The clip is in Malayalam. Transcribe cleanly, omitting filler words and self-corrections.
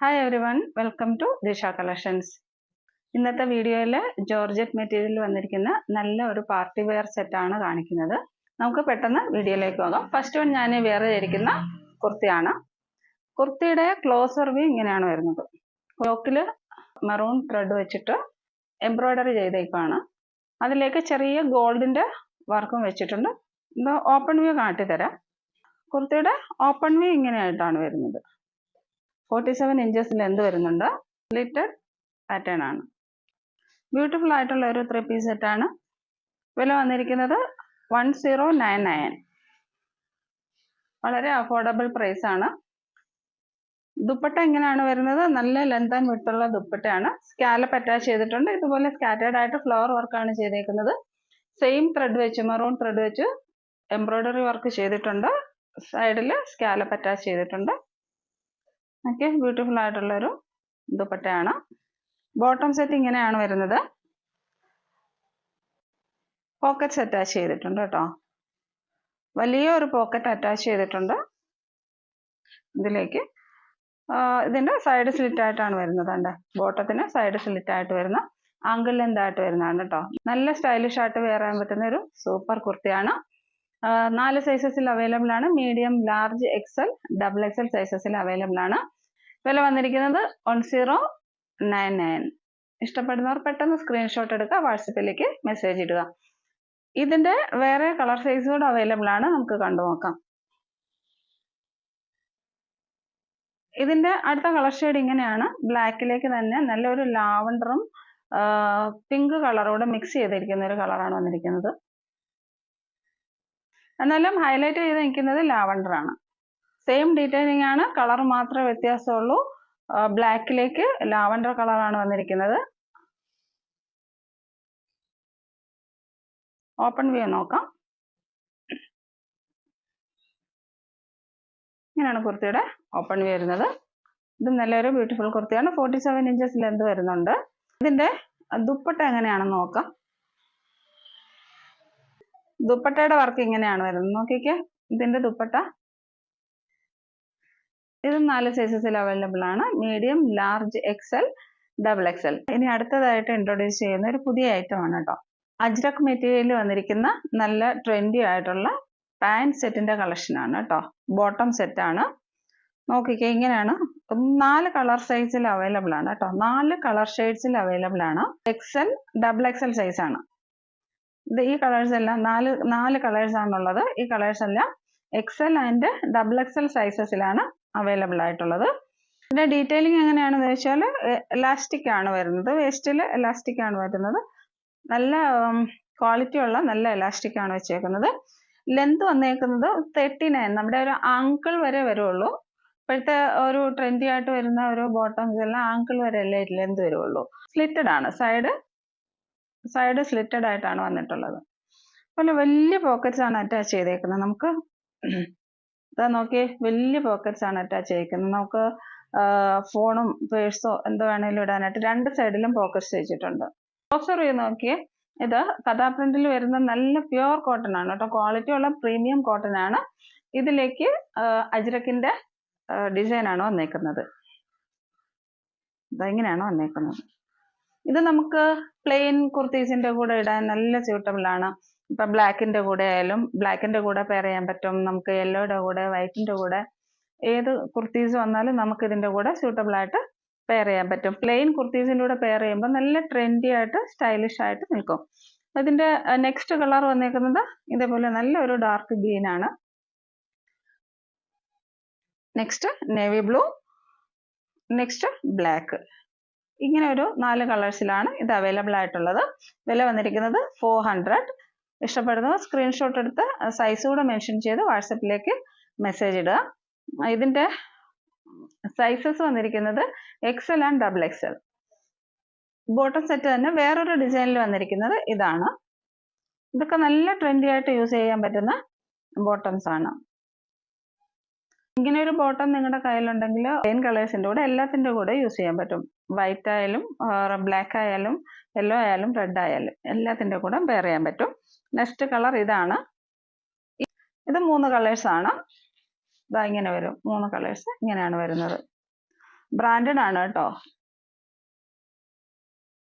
Hi everyone, welcome to Disha collections. ഇന്നത്തെ വീഡിയോയിൽ ജോർജറ്റ് മെറ്റീരിയൽ വന്നിരിക്കുന്ന നല്ല ഒരു പാർട്ടി വെയർ സെറ്റാണ് കാണിക്കുന്നത്. നമുക്ക് പെട്ടെന്ന് വീഡിയോയിലേക്ക് പോകാം. ഫസ്റ്റ് വൺ ഞാൻ വെയർ ചെയ്തിരിക്കുന്ന കുർത്തിയാണ്. കുർത്തിയുടെ ക്ലോസർ വ്യൂ ഇങ്ങനെയാണ് വരുന്നത്. യോക്കിൽ മെറൂൺ ത്രെഡ് വെച്ചിട്ട് എംബ്രോയ്ഡറി ചെയ്തേക്കാണ്. അതിലേക്ക് ചെറിയ ഗോൾഡിൻ്റെ വർക്കും വെച്ചിട്ടുണ്ട്. ഇത് ഓപ്പൺ വ്യൂ കാട്ടിത്തരാം. കുർത്തിയുടെ ഓപ്പൺ വ്യൂ ഇങ്ങനെയായിട്ടാണ് വരുന്നത്. 47 ഇഞ്ചസ് ലെന്ത് വരുന്നുണ്ട്. സ്ലിറ്റഡ് പാറ്റേൺ ആണ്. ബ്യൂട്ടിഫുൾ ആയിട്ടുള്ള ഒരു 3 പീസ് സെറ്റാണ്. വില വന്നിരിക്കുന്നത് 1099. വളരെ അഫോർഡബിൾ പ്രൈസ് ആണ്. ദുപ്പട്ട ഇങ്ങനെയാണ് വരുന്നത്. നല്ല ലെന്ത് ആൻഡ് വിഡ്ത്ത് ഉള്ള ദുപ്പട്ടയാണ്. സ്കാലപ്പ് അറ്റാച്ച് ചെയ്തിട്ടുണ്ട്. ഇതുപോലെ സ്കാറ്റേർഡ് ആയിട്ട് ഫ്ലവർ വർക്കാണ് ചെയ്തേക്കുന്നത്. സെയിം ത്രെഡ് വെച്ച് മെറൂൺ ത്രെഡ് വെച്ച് എംബ്രോയ്ഡറി വർക്ക് ചെയ്തിട്ടുണ്ട്. സൈഡിൽ സ്കാലപ്പ് അറ്റാച്ച് ചെയ്തിട്ടുണ്ട്. ഓക്കെ, ബ്യൂട്ടിഫുൾ ആയിട്ടുള്ളൊരു ദുപ്പട്ടയാണ്. ബോട്ടം സെറ്റ് ഇങ്ങനെയാണ് വരുന്നത്. പോക്കറ്റ്സ് അറ്റാച്ച് ചെയ്തിട്ടുണ്ട് കേട്ടോ. വലിയ ഒരു പോക്കറ്റ് അറ്റാച്ച് ചെയ്തിട്ടുണ്ട്. ഇതിലേക്ക് ഇതിൻ്റെ സൈഡ് സ്ലിറ്റ് ആയിട്ടാണ് വരുന്നത്. ഉണ്ട്, ബോട്ടത്തിന് സൈഡ് സ്ലിറ്റ് ആയിട്ട് വരുന്ന ആങ്കിൾ ലെന്ത് ആയിട്ട് വരുന്നതാണ് കേട്ടോ. നല്ല സ്റ്റൈലിഷ് ആയിട്ട് വെയർ ചെയ്യാൻ പറ്റുന്ന ഒരു സൂപ്പർ കുർത്തിയാണ്. 4 സൈസസിൽ അവൈലബിൾ ആണ്. Medium, large, XL, double XL സൈസസിൽ അവൈലബിൾ ആണ്. വില വന്നിരിക്കുന്നത് 1099. ഇഷ്ടപ്പെടുന്നവർ പെട്ടെന്ന് സ്ക്രീൻഷോട്ട് എടുക്കുക, വാട്സപ്പിലേക്ക് മെസ്സേജ് ഇടുക. ഇതിന്റെ വേറെ കളർ സൈസ് കൂടെ അവൈലബിൾ ആണ്. നമുക്ക് കണ്ടു നോക്കാം. ഇതിന്റെ അടുത്ത കളർ ഷെയ്ഡ് ഇങ്ങനെയാണ്. ബ്ലാക്കിലേക്ക് തന്നെ നല്ലൊരു ലാവണ്ടറും പിങ്ക് കളറോടെ മിക്സ് ചെയ്തിരിക്കുന്ന ഒരു കളറാണ് വന്നിരിക്കുന്നത്. എന്നാലും ഹൈലൈറ്റ് ചെയ്ത് നിൽക്കുന്നത് ലാവണ്ടർ ആണ്. സെയിം ഡീറ്റെയിലിംഗ് ആണ്, കളർ മാത്രമേ വ്യത്യാസമുള്ളൂ. ബ്ലാക്കിലേക്ക് ലാവണ്ടർ കളറാണ് വന്നിരിക്കുന്നത്. ഓപ്പൺ വ്യൂ നോക്കാം. ഇങ്ങനെയാണ് കുർത്തിയുടെ ഓപ്പൺ വ്യൂ വരുന്നത്. ഇത് നല്ലൊരു ബ്യൂട്ടിഫുൾ കുർത്തിയാണ്. 47 ഇഞ്ചസ് ലെന്ത് വരുന്നുണ്ട്. ഇതിന്റെ ദുപ്പട്ട എങ്ങനെയാണെന്ന് നോക്കാം. ദുപ്പട്ടയുടെ വർക്ക് ഇങ്ങനെയാണ് വരുന്നത്. നോക്കിക്കേ, ഇതിന്റെ ദുപ്പട്ട. ഇത് 4 സൈസസിൽ അവൈലബിൾ ആണ്. Medium, large, XL, double XL. ഇനി അടുത്തതായിട്ട് ഇൻട്രൊഡ്യൂസ് ചെയ്യുന്ന ഒരു പുതിയ ഐറ്റം ആണ് കേട്ടോ. അജ്രക് മെറ്റീരിയൽ വന്നിരിക്കുന്ന നല്ല ട്രെൻഡി ആയിട്ടുള്ള പാൻറ് സെറ്റിന്റെ കളക്ഷൻ ആണ് കേട്ടോ. ബോട്ടം സെറ്റ് ആണ്. നോക്കിക്കേ, ഇങ്ങനെയാണ്. 4 കളർ സൈസിൽ അവൈലബിൾ ആണ് കേട്ടോ. 4 കളർ ഷെയ്ഡ്സിൽ അവൈലബിൾ ആണ്. എക്സൽ, ഡബിൾ എക്സൽ സൈസ് ആണ്. ഇത് ഈ കളേഴ്സ് എല്ലാം 4 കളേഴ്സ് ആണുള്ളത്. ഈ കളേഴ്സ് എല്ലാം എക്സൽ ആൻഡ് ഡബിൾ എക്സൽ സൈസസിലാണ് അവൈലബിൾ ആയിട്ടുള്ളത്. ഇതിന്റെ ഡീറ്റെയിലിംഗ് എങ്ങനെയാണെന്ന് വെച്ചാൽ എലാസ്റ്റിക് ആണ് വരുന്നത്. വേസ്റ്റിൽ എലാസ്റ്റിക് ആണ് വരുന്നത്. നല്ല ക്വാളിറ്റി ഉള്ള നല്ല എലാസ്റ്റിക് ആണ് വെച്ചേക്കുന്നത്. ലെന്ത് വന്നേക്കുന്നത് 39, നമ്മുടെ ഒരു ആങ്കിൾ വരെ വരുള്ളൂ. ഇപ്പോഴത്തെ ഒരു ട്രെൻഡി ആയിട്ട് വരുന്ന ഒരു ബോട്ടംസ് എല്ലാം ആങ്കിൾ വരെ അല്ലേ ലെന്ത് വരുള്ളൂ. സ്ലിറ്റഡ് ആണ്. സൈഡ് സ്ലിറ്റഡ് ആയിട്ടാണ് വന്നിട്ടുള്ളത്. അതുപോലെ വലിയ പോക്കറ്റ്സ് ആണ് അറ്റാച്ച് ചെയ്തേക്കുന്നത്. നമുക്ക് ഇതാ നോക്കിയേ, വലിയ പോക്കറ്റ്സ് ആണ് അറ്റാച്ച് ചെയ്തിരിക്കുന്നത്. നമുക്ക് ഫോണും പേഴ്സോ എന്തോ വേണേലും ഇടാനായിട്ട് 2 സൈഡിലും പോക്കറ്റ്സ് വെച്ചിട്ടുണ്ട്. ക്ലോസർ വ്യൂ നോക്കിയേ. ഇത് കഥാ പ്രിന്റിൽ വരുന്ന നല്ല പ്യുവർ കോട്ടൺ ആണ് കേട്ടോ. ക്വാളിറ്റി ഉള്ള പ്രീമിയം കോട്ടൺ ആണ്. ഇതിലേക്ക് അജ്രക്കിന്റെ ഡിസൈൻ ആണ് വന്നേക്കുന്നത്. ഇതെങ്ങനെയാണ് വന്നേക്കുന്നത്. ഇത് നമുക്ക് പ്ലെയിൻ കുർത്തീസിന്റെ കൂടെ ഇടാൻ നല്ല സ്യൂട്ടബിൾ ആണ്. ഇപ്പൊ ബ്ലാക്കിന്റെ കൂടെ ആയാലും, ബ്ലാക്കിന്റെ കൂടെ പെയർ ചെയ്യാൻ പറ്റും. നമുക്ക് യെല്ലോയുടെ കൂടെ, വൈറ്റിന്റെ കൂടെ, ഏത് കുർത്തീസ് വന്നാലും നമുക്ക് ഇതിന്റെ കൂടെ സ്യൂട്ടബിൾ ആയിട്ട് പെയർ ചെയ്യാൻ പറ്റും. പ്ലെയിൻ കുർത്തീസിന്റെ കൂടെ പെയർ ചെയ്യുമ്പോൾ നല്ല ട്രെൻഡി ആയിട്ട് സ്റ്റൈലിഷ് ആയിട്ട് നിൽക്കും. ഇതിന്റെ നെക്സ്റ്റ് കളർ വന്നേക്കുന്നത് ഇതേപോലെ നല്ലൊരു ഡാർക്ക് ഗ്രീൻ ആണ്. Next navy blue, next black. ഇങ്ങനെ ഒരു 4 കളേഴ്സിലാണ് ഇത് അവൈലബിൾ ആയിട്ടുള്ളത്. വില വന്നിരിക്കുന്നത് 400. ഇഷ്ടപ്പെടുന്നവർ സ്ക്രീൻഷോട്ട് എടുത്ത് സൈസ് കൂടെ മെൻഷൻ ചെയ്ത് വാട്സപ്പിലേക്ക് മെസ്സേജ് ഇടുക. ഇതിന്റെ സൈസസ് വന്നിരിക്കുന്നത് Excel and double Excel. Bottom set തന്നെ വേറൊരു ഡിസൈനിൽ വന്നിരിക്കുന്നത് ഇതാണ്. ഇതൊക്കെ നല്ല ട്രെൻഡി ആയിട്ട് യൂസ് ചെയ്യാൻ പറ്റുന്ന ബോട്ടംസ് ആണ്. ഇങ്ങനെ ഒരു ബോട്ടം നിങ്ങളുടെ കയ്യിലുണ്ടെങ്കിൽ പ്ലെയിൻ കളേഴ്സിന്റെ കൂടെ എല്ലാത്തിന്റെ കൂടെ യൂസ് ചെയ്യാൻ പറ്റും. വൈറ്റ് ആയാലും, ബ്ലാക്ക് ആയാലും, യെല്ലോ ആയാലും, റെഡ് ആയാലും എല്ലാത്തിന്റെ കൂടെ പെയർ ചെയ്യാൻ പറ്റും. നെക്സ്റ്റ് കളർ ഇതാണ്. ഇത് 3 കളേഴ്സ് ആണ്. ഇതാ ഇങ്ങനെ വരും. 3 കളേഴ്സ് ഇങ്ങനെയാണ് വരുന്നത്. ബ്രാൻഡഡ് ആണ് കേട്ടോ.